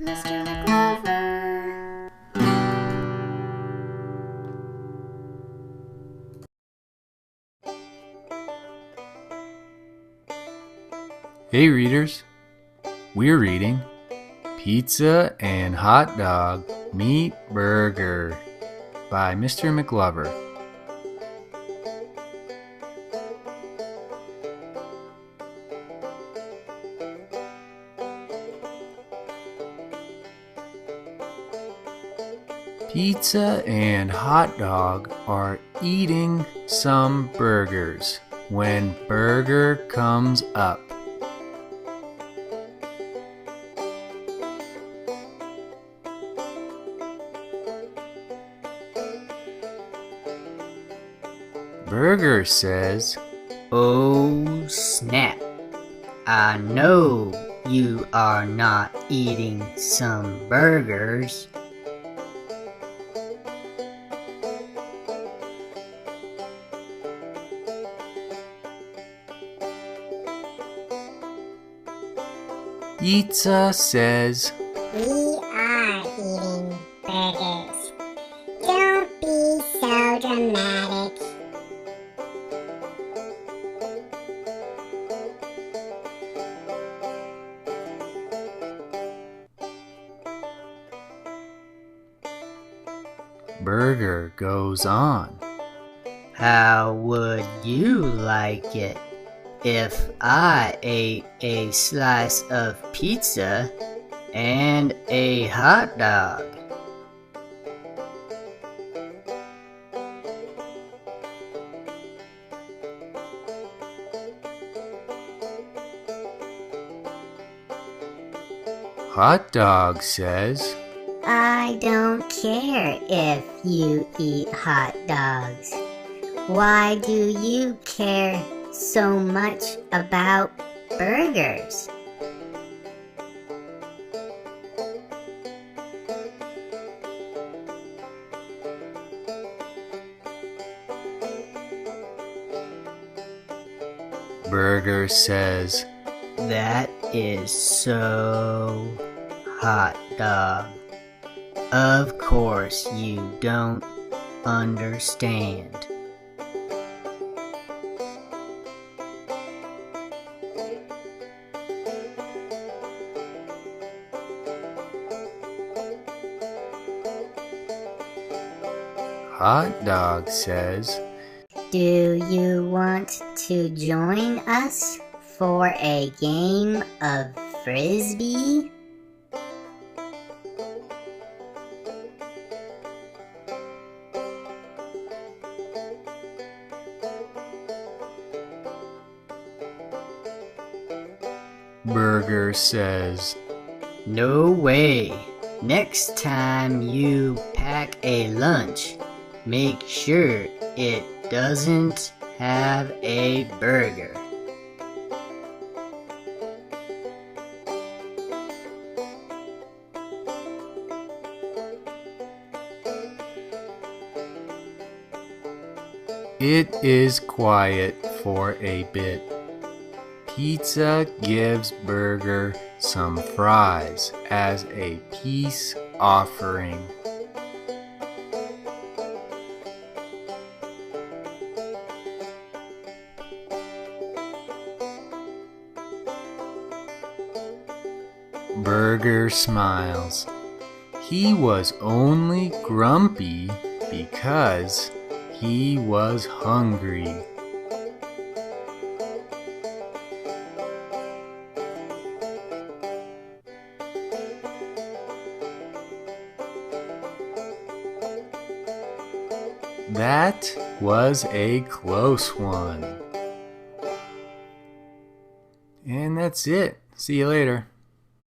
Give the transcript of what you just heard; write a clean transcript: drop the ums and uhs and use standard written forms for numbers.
Mr. McLover. Hey readers, we're reading Pizza and Hot Dog Meet Burger by Mr. McLover. Pizza and Hot Dog are eating some burgers when Burger comes up. Burger says, "Oh, snap. I know you are not eating some burgers." Pizza says, "We are eating burgers. Don't be so dramatic." Burger goes on. "How would you like it if I ate a slice of pizza and a hot dog?" Hot Dog says, I don't care if you eat hot dogs. Why do you care so much about burgers? Burger says, "That is so hot dog. Of course you don't understand." Hot Dog says, Do you want to join us for a game of Frisbee? Burger says, No way. Next time you pack a lunch, make sure it doesn't have a burger. It is quiet for a bit. Pizza gives Burger some fries as a peace offering. Burger smiles. He was only grumpy because he was hungry. That was a close one. And that's it. See you later.